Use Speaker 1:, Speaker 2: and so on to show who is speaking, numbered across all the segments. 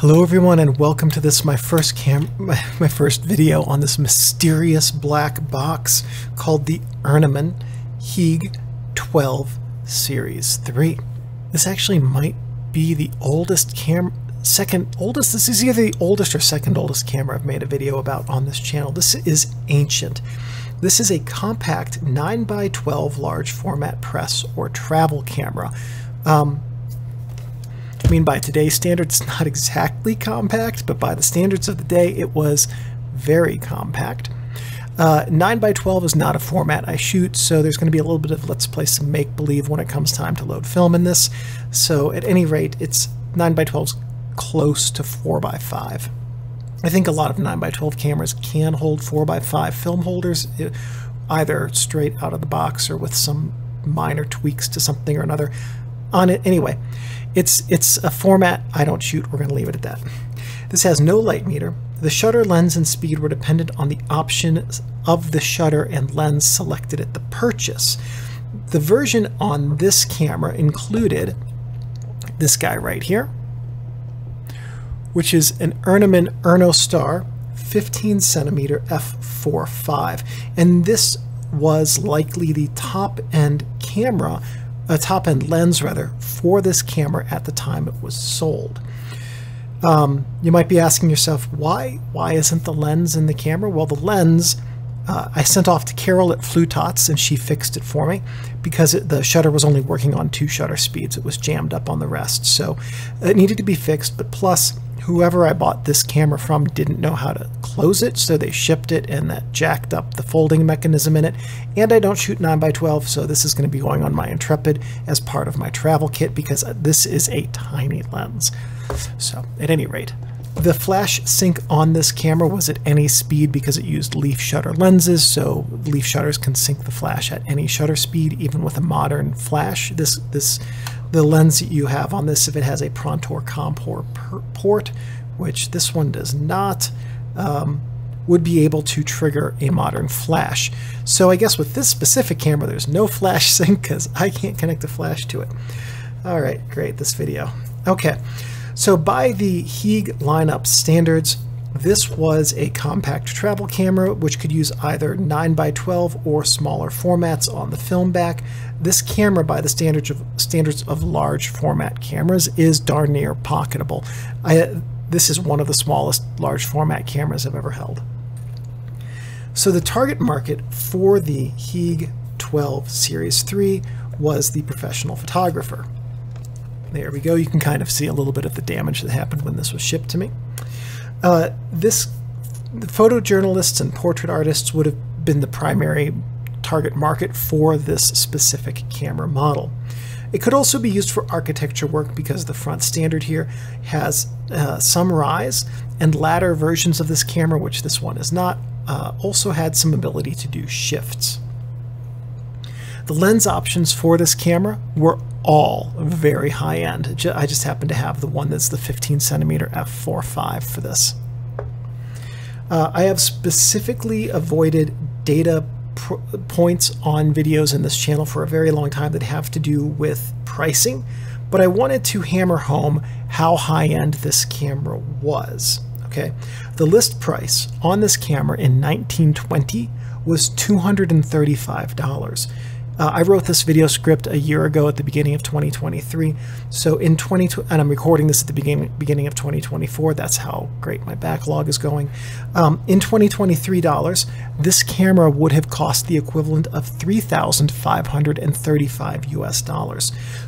Speaker 1: Hello everyone, and welcome to this my first video on this mysterious black box called the Ernemann Heag XII Series 3. This actually might be the oldest this is either the oldest or second oldest camera I've made a video about on this channel. This is ancient. This is a compact 9x12 large format press or travel camera. I mean, by today's standards, it's not exactly compact, but by the standards of the day, it was very compact. 9x12 is not a format I shoot, so there's going to be a little bit of let's play some make-believe when it comes time to load film in this. So at any rate, it's 9x12's close to 4x5. I think a lot of 9x12 cameras can hold 4x5 film holders, either straight out of the box or with some minor tweaks to something or another on it. Anyway, it's a format I don't shoot. We're going to leave it at that. This has no light meter. The shutter, lens, and speed were dependent on the option of the shutter and lens selected at the purchase. The version on this camera included this guy right here, which is an Ernemann Ernostar 15cm f4.5, and this was likely the top-end camera, a top-end lens rather, for this camera at the time it was sold. You might be asking yourself, why isn't the lens in the camera? Well, the lens I sent off to Carol at Flutots, and she fixed it for me because the shutter was only working on 2 shutter speeds. It was jammed up on the rest, so it needed to be fixed. But plus, whoever I bought this camera from didn't know how to close it, so they shipped it, and that jacked up the folding mechanism in it. And I don't shoot 9x12, so this is going to be going on my Intrepid as part of my travel kit because this is a tiny lens. So at any rate, the flash sync on this camera was at any speed because it used leaf shutter lenses, so leaf shutters can sync the flash at any shutter speed, even with a modern flash. The lens that you have on this, if it has a Prontor Compor port, which this one does not, would be able to trigger a modern flash. So I guess with this specific camera, there's no flash sync because I can't connect a flash to it. All right, great, this video. Okay, so by the Heag lineup standards, this was a compact travel camera which could use either 9x12 or smaller formats on the film back. This camera, by the standards of large format cameras, is darn near pocketable. This is one of the smallest large format cameras I've ever held. So the target market for the Heag XII Series 3 was the professional photographer. There we go. You can kind of see a little bit of the damage that happened when this was shipped to me. The photojournalists and portrait artists would have been the primary target market for this specific camera model. It could also be used for architecture work because the front standard here has some rise, and latter versions of this camera, which this one is not, also had some ability to do shifts. The lens options for this camera were all very high-end. I just happen to have the one that's the 15cm f4.5 for this. I have specifically avoided data points on videos in this channel for a very long time that have to do with pricing, but I wanted to hammer home how high-end this camera was. Okay, the list price on this camera in 1920 was $235. I wrote this video script a year ago at the beginning of 2023, so in and I'm recording this at the beginning of 2024. That's how great my backlog is going. In 2023 dollars, this camera would have cost the equivalent of $3,535 US.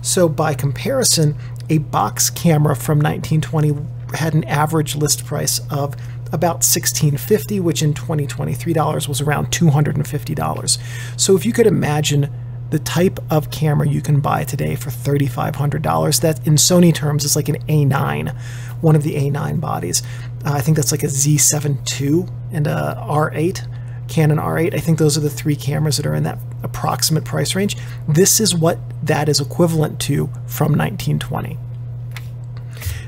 Speaker 1: So by comparison, a box camera from 1920 had an average list price of about $1,650, which in 2023 dollars was around $250. So if you could imagine the type of camera you can buy today for $3,500, that in Sony terms is like an A9, one of the A9 bodies. I think that's like a Z7 II and a R8, Canon R8. I think those are the 3 cameras that are in that approximate price range. This is what that is equivalent to from 1920.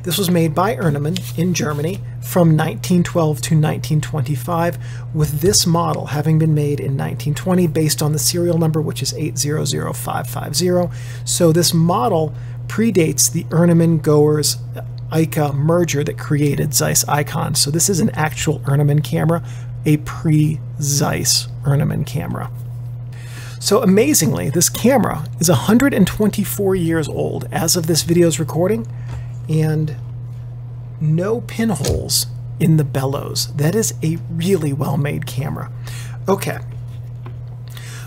Speaker 1: This was made by Ernemann in Germany from 1912 to 1925, with this model having been made in 1920 based on the serial number, which is 800550. So this model predates the Ernemann goers ICA merger that created Zeiss Icon. So this is an actual Ernemann camera, a pre-Zeiss Ernemann camera. So amazingly, this camera is 124 years old as of this video's recording, and no pinholes in the bellows. That is a really well-made camera. Okay,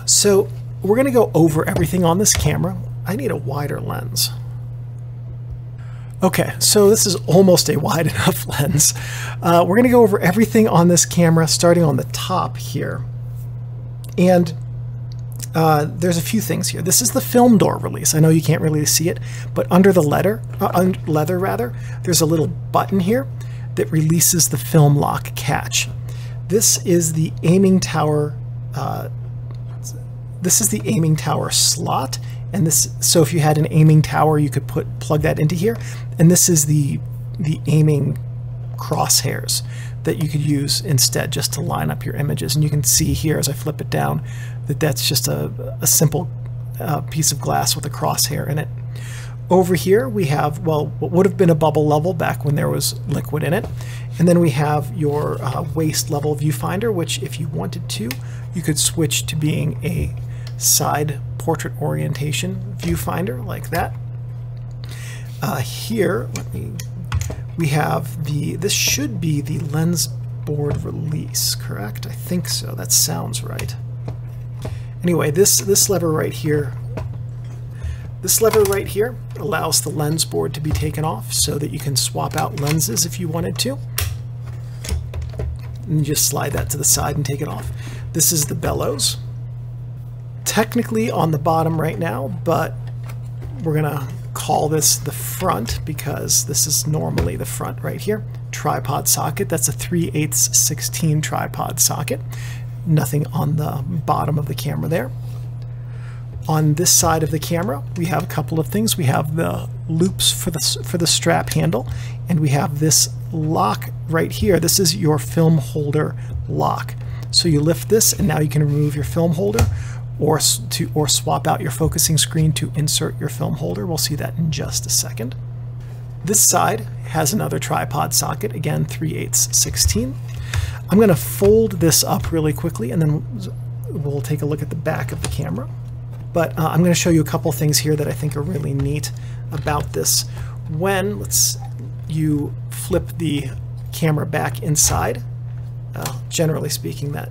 Speaker 1: so we're going to go over everything on this camera. I need a wider lens. Okay, so this is almost a wide enough lens. We're going to go over everything on this camera, starting on the top here. And there's a few things here. This is the film door release. I know you can't really see it, but under the leather, there's a little button here that releases the film lock catch. This is the aiming tower. This is the aiming tower slot, and this. So if you had an aiming tower, you could plug that into here. And this is the aiming crosshairs that you could use instead, just to line up your images. And you can see here as I flip it down that that's just a simple piece of glass with a crosshair in it. Over here we have, well, what would have been a bubble level back when there was liquid in it. And then we have your waist level viewfinder, which if you wanted to, you could switch to being a side portrait orientation viewfinder like that. Here, we have this should be the lens board release, correct? I think so. That sounds right. Anyway, this lever right here, allows the lens board to be taken off so that you can swap out lenses if you wanted to. And just slide that to the side and take it off. This is the bellows. Technically on the bottom right now, but we're gonna call this the front because this is normally the front right here. Tripod socket, that's a 3/8/16 tripod socket. Nothing on the bottom of the camera there. On this side of the camera, we have a couple of things. We have the loops for the strap handle, and we have this lock right here. This is your film holder lock. So you lift this, and now you can remove your film holder, or swap out your focusing screen to insert your film holder. We'll see that in just a second. This side has another tripod socket, again 3/8/16. I'm going to fold this up really quickly, and then we'll take a look at the back of the camera. But I'm going to show you a couple things here that I think are really neat about this. When you flip the camera back inside, generally speaking, that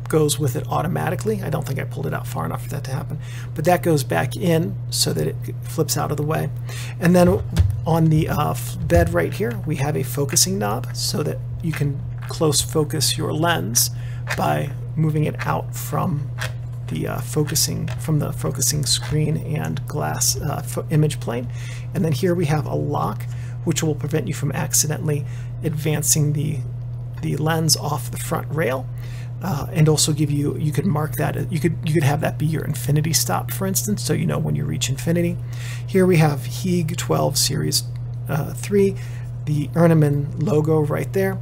Speaker 1: goes with it automatically. I don't think I pulled it out far enough for that to happen, but that goes back in so that it flips out of the way. And then on the bed right here, we have a focusing knob so that you can close focus your lens by moving it out from the focusing screen and glass image plane. And then here we have a lock which will prevent you from accidentally advancing the lens off the front rail. And also give you could mark that, you could have that be your infinity stop, for instance, so you know when you reach infinity. Here we have Heag XII Series 3, the Ernemann logo right there,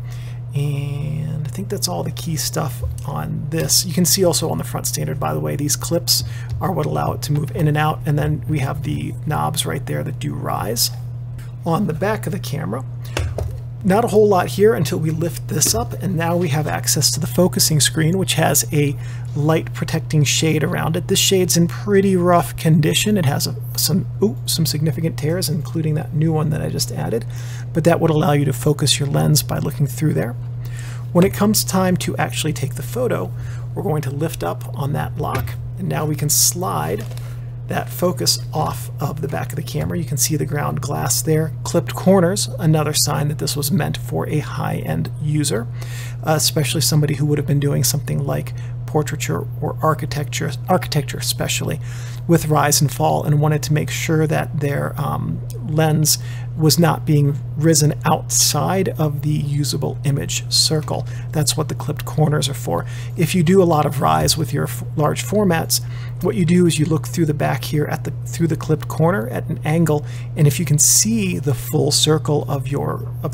Speaker 1: and I think that's all the key stuff on this. You can see also on the front standard, by the way, these clips are what allow it to move in and out, and then we have the knobs right there that do rise. On the back of the camera, not a whole lot here until we lift this up, and now we have access to the focusing screen, which has a light protecting shade around it. This shade's in pretty rough condition. It has some significant tears, including that new one that I just added, but that would allow you to focus your lens by looking through there. When it comes time to actually take the photo, we're going to lift up on that lock, and now we can slide that focus off of the back of the camera. You can see the ground glass there. Clipped corners, another sign that this was meant for a high-end user, especially somebody who would have been doing something like portraiture or architecture especially, with rise and fall, and wanted to make sure that their lens was not being risen outside of the usable image circle. That's what the clipped corners are for. If you do a lot of rise with your large formats, what you do is you look through the back here through the clipped corner at an angle, and if you can see the full circle of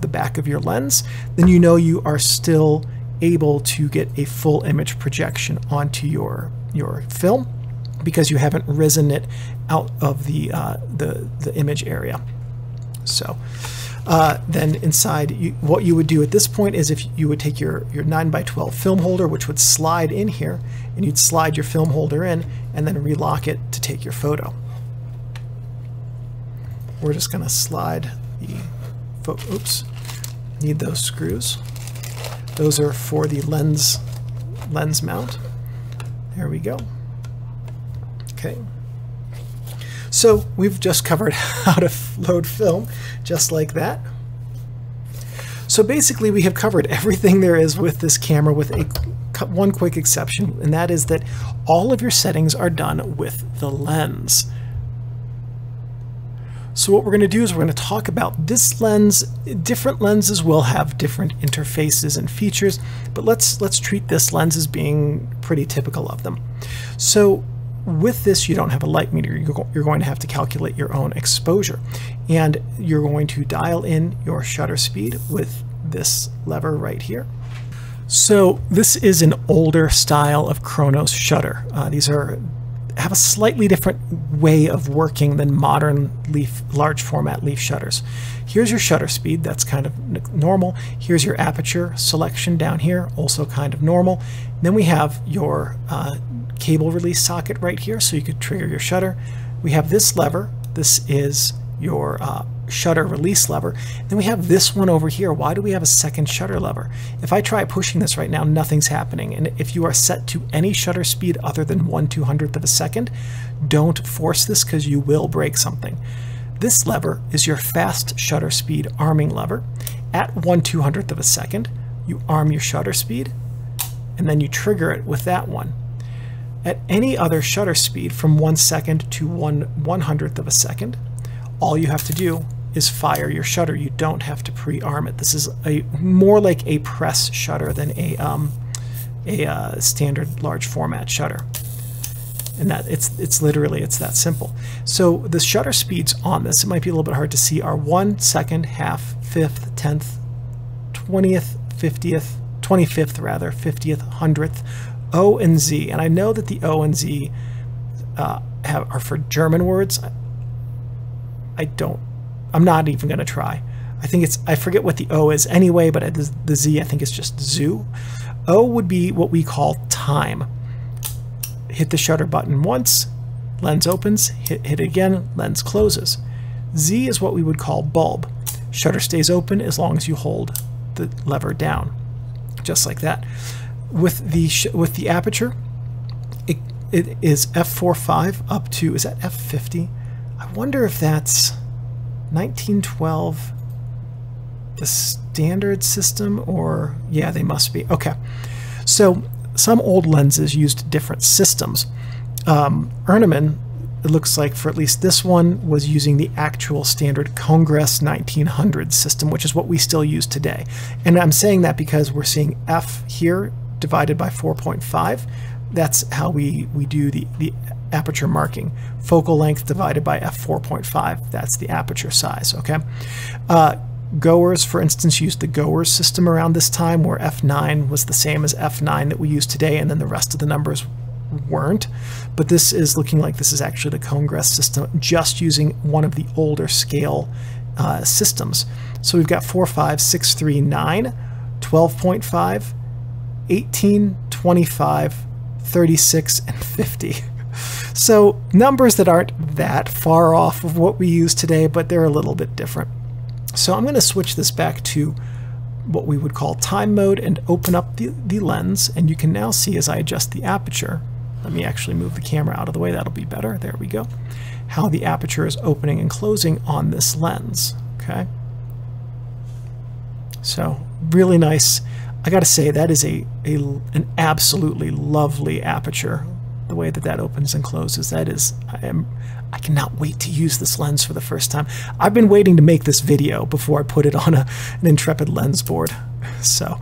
Speaker 1: the back of your lens, then you know you are still able to get a full image projection onto your film, because you haven't risen it out of the image area. So Then inside, what you would do at this point is if you would take your 9x12 film holder, which would slide in here, and you'd slide your film holder in and then relock it to take your photo. We're just going to slide the oops, need those screws. Those are for the lens mount. There we go. Okay. So we've just covered how to load film just like that. So basically we have covered everything there is with this camera with one quick exception, and that is that all of your settings are done with the lens. So what we're going to do is we're going to talk about this lens. Different lenses will have different interfaces and features, but let's treat this lens as being pretty typical of them. So with this, you don't have a light meter. You're going to have to calculate your own exposure, and you're going to dial in your shutter speed with this lever right here. So this is an older style of Chronos shutter. These have a slightly different way of working than modern large format leaf shutters. Here's your shutter speed, that's kind of normal. Here's your aperture selection down here, also kind of normal. Then we have your cable release socket right here, so you could trigger your shutter. We have this lever. This is your shutter release lever. Then we have this one over here. Why do we have a second shutter lever? If I try pushing this right now, nothing's happening. And if you are set to any shutter speed other than 1/200th of a second, don't force this because you will break something. This lever is your fast shutter speed arming lever. At 1/200th of a second, you arm your shutter speed, and then you trigger it with that one. At any other shutter speed from 1 second to 1/100th of a second, all you have to do is fire your shutter. You don't have to pre-arm it. This is more like a press shutter than a standard large format shutter. And that it's literally that simple. So the shutter speeds on this, it might be a little bit hard to see, are 1 second, half, 5th, 10th, 20th, 50th, 25th rather, 50th, 100th, O and Z. And I know that the O and Z are for German words. I'm not even going to try. I forget what the O is anyway, but the Z I think is just zoo. O would be what we call time. Hit the shutter button once, lens opens, hit it again, lens closes. Z is what we would call bulb. Shutter stays open as long as you hold the lever down, just like that. With the aperture, it is f4.5 up to, is that f50? I wonder if that's 1912, the standard system, or yeah, they must be. Okay, so some old lenses used different systems. Ernemann, it looks like for at least this one, was using the actual standard Congress 1900 system, which is what we still use today. And I'm saying that because we're seeing f here divided by 4.5. That's how we do the aperture marking. Focal length divided by f4.5. That's the aperture size, okay? Goers, for instance, used the Goers system around this time, where f9 was the same as f9 that we use today, and then the rest of the numbers weren't. But this is looking like this is actually the Congress system, just using one of the older scale systems. So we've got 4, 5, 6, 3, 9, 12.5, 18, 25, 36, and 50. So numbers that aren't that far off of what we use today, but they're a little bit different. So I'm going to switch this back to what we would call time mode and open up the lens, and you can now see as I adjust the aperture, let me actually move the camera out of the way, that'll be better, there we go, how the aperture is opening and closing on this lens, okay? So really nice. I gotta say, that is an absolutely lovely aperture, the way that opens and closes. That is, I cannot wait to use this lens for the first time. I've been waiting to make this video before I put it on an Intrepid lens board. So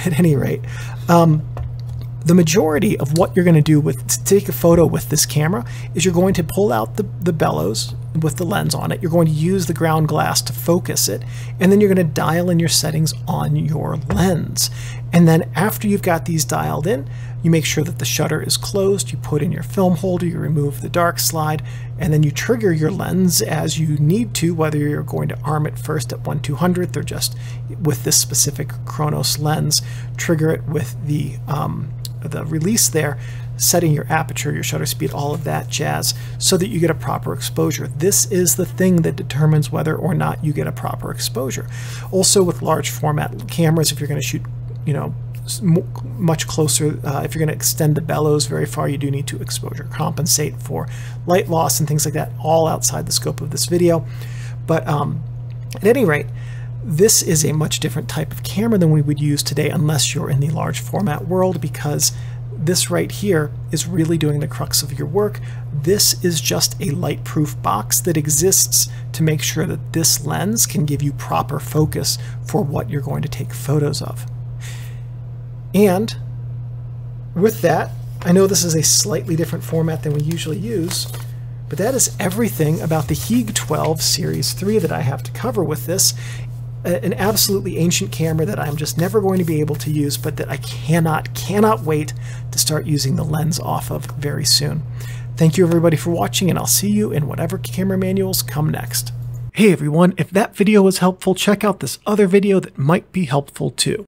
Speaker 1: at any rate, the majority of what you're going to do to take a photo with this camera is you're going to pull out the bellows with the lens on it. You're going to use the ground glass to focus it, and then you're going to dial in your settings on your lens. And then after you've got these dialed in, you make sure that the shutter is closed, you put in your film holder, you remove the dark slide, and then you trigger your lens as you need to, whether you're going to arm it first at 1/200th or just with this specific Chronos lens, trigger it with the release there, setting your aperture, your shutter speed, all of that jazz, so that you get a proper exposure. This is the thing that determines whether or not you get a proper exposure. Also with large format cameras, if you're going to shoot, you know, much closer, if you're going to extend the bellows very far, you do need to exposure compensate for light loss and things like that, all outside the scope of this video. But at any rate, this is a much different type of camera than we would use today unless you're in the large format world, because this right here is really doing the crux of your work. This is just a light-proof box that exists to make sure that this lens can give you proper focus for what you're going to take photos of. And with that, I know this is a slightly different format than we usually use, but that is everything about the Heag XII Series 3 that I have to cover with this. An absolutely ancient camera that I'm just never going to be able to use, but that I cannot wait to start using the lens off of very soon. Thank you everybody for watching, and I'll see you in whatever camera manuals come next. Hey everyone, if that video was helpful, check out this other video that might be helpful too.